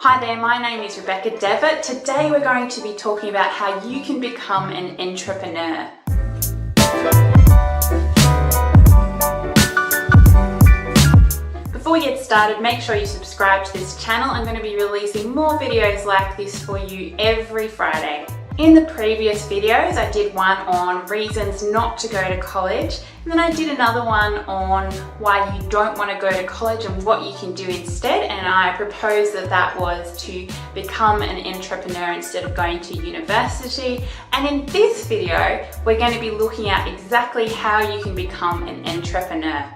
Hi there, my name is Rebecca Devitt. Today we're going to be talking about how you can become an entrepreneur. Before we get started, make sure you subscribe to this channel. I'm going to be releasing more videos like this for you every Friday. In the previous videos, I did one on reasons not to go to college, and then I did another one on why you don't want to go to college and what you can do instead, and I proposed that was to become an entrepreneur instead of going to university. And in this video, we're going to be looking at exactly how you can become an entrepreneur.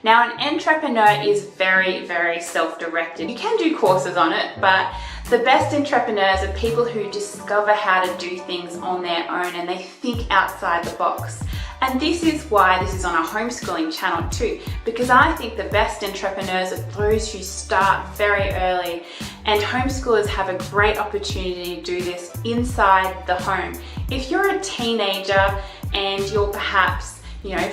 Now, an entrepreneur is very self-directed. You can do courses on it, but the best entrepreneurs are people who discover how to do things on their own and they think outside the box. And this is why this is on a homeschooling channel too, because I think the best entrepreneurs are those who start very early, and homeschoolers have a great opportunity to do this inside the home. If you're a teenager and you're perhaps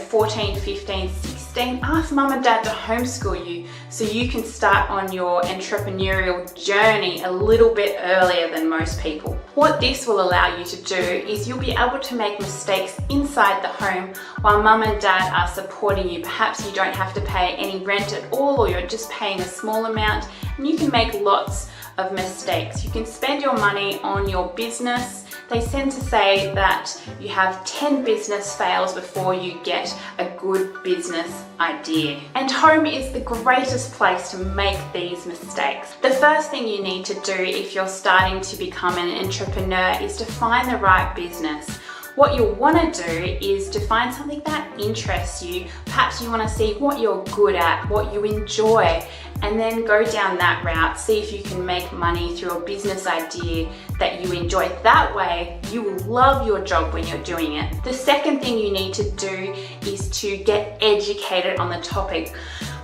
14, 15, 16, ask mum and dad to homeschool you so you can start on your entrepreneurial journey a little bit earlier than most people. What this will allow you to do is you'll be able to make mistakes inside the home while mum and dad are supporting you. Perhaps you don't have to pay any rent at all, or you're just paying a small amount, and you can make lots of mistakes. You can spend your money on your business. They tend to say that you have 10 business fails before you get a good business idea. And home is the greatest place to make these mistakes. The first thing you need to do if you're starting to become an entrepreneur is to find the right business. What you'll want to do is to find something that interests you. Perhaps you want to see what you're good at, what you enjoy, and then go down that route. See if you can make money through a business idea that you enjoy. That way, you will love your job when you're doing it. The second thing you need to do is to get educated on the topic.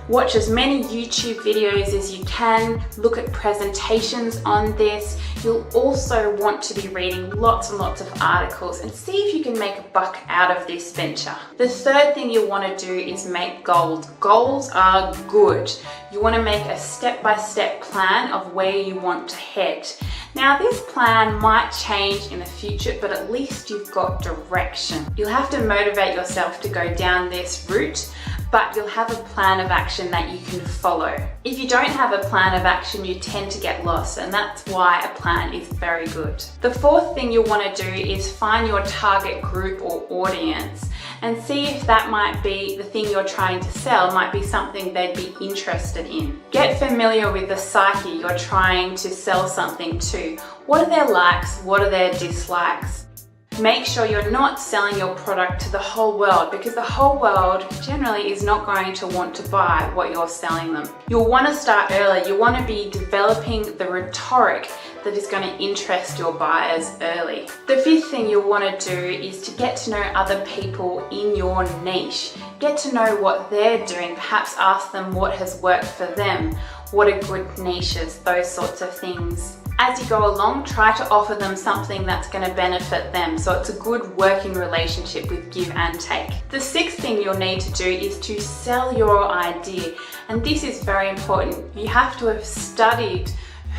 Watch as many YouTube videos as you can, look at presentations on this. You'll also want to be reading lots and lots of articles and see if you can make a buck out of this venture. The third thing you'll want to do is make goals. Goals are good. You want to make a step-by-step plan of where you want to head. Now, this plan might change in the future, but at least you've got direction. You'll have to motivate yourself to go down this route, but you'll have a plan of action that you can follow. If you don't have a plan of action, you tend to get lost, and that's why a plan is very good. The fourth thing you'll want to do is find your target group or audience and see if that might be the thing you're trying to sell, might be something they'd be interested in. Get familiar with the psyche you're trying to sell something to. What are their likes? What are their dislikes? Make sure you're not selling your product to the whole world, because the whole world generally is not going to want to buy what you're selling them. You'll want to start early. You want to be developing the rhetoric that is going to interest your buyers early. The fifth thing you'll want to do is to get to know other people in your niche. Get to know what they're doing. Perhaps ask them what has worked for them, what are good niches, those sorts of things. As you go along, try to offer them something that's going to benefit them, so it's a good working relationship with give and take. The sixth thing you'll need to do is to sell your idea, and this is very important. You have to have studied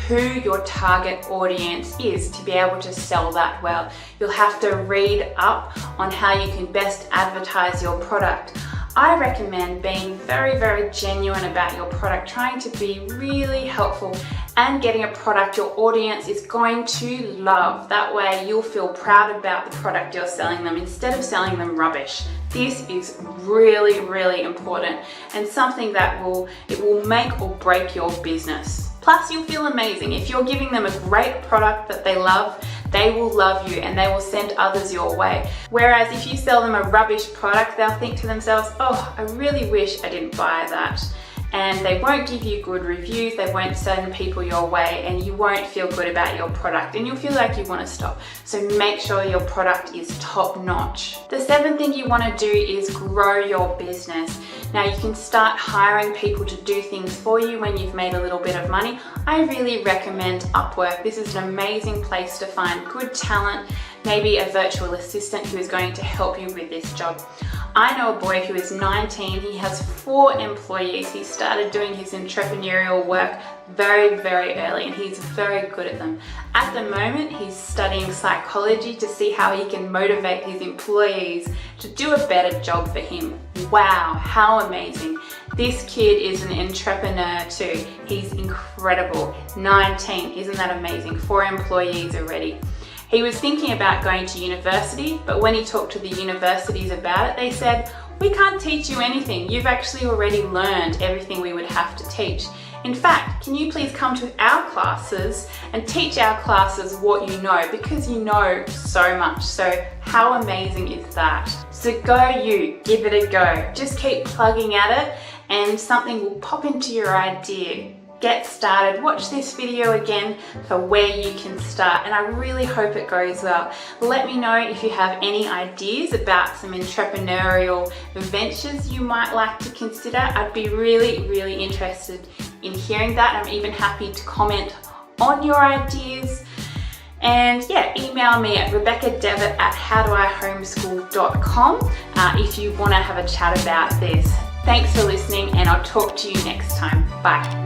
who your target audience is to be able to sell that well. You'll have to read up on how you can best advertise your product. I recommend being very genuine about your product, trying to be really helpful and getting a product your audience is going to love. That way you'll feel proud about the product you're selling them instead of selling them rubbish. This is really important and something that will make or break your business. Plus, you'll feel amazing. If you're giving them a great product that they love, they will love you and they will send others your way. Whereas if you sell them a rubbish product, they'll think to themselves, oh, I really wish I didn't buy that. And they won't give you good reviews, they won't send people your way, and you won't feel good about your product and you'll feel like you want to stop. So make sure your product is top notch. The seventh thing you want to do is grow your business. Now, you can start hiring people to do things for you when you've made a little bit of money. I really recommend Upwork. This is an amazing place to find good talent maybe a virtual assistant who is going to help you with this job. I know a boy who is 19, he has 4 employees. He started doing his entrepreneurial work very, very early and he's very good at them. At the moment, he's studying psychology to see how he can motivate his employees to do a better job for him. Wow, how amazing. This kid is an entrepreneur too. He's incredible. 19, isn't that amazing? 4 employees already. He was thinking about going to university, but when he talked to the universities about it, they said, "We can't teach you anything. You've actually already learned everything we would have to teach. In fact, can you please come to our classes and teach our classes what you know, because you know so much." So how amazing is that? So go you, give it a go. Just keep plugging at it and something will pop into your idea. Get started. Watch this video again for where you can start, and I really hope it goes well. Let me know if you have any ideas about some entrepreneurial ventures you might like to consider. I'd be really, really interested in hearing that. I'm even happy to comment on your ideas. And yeah, email me at rebeccadevitt@howdoihomeschool.com if you want to have a chat about this. Thanks for listening, and I'll talk to you next time. Bye.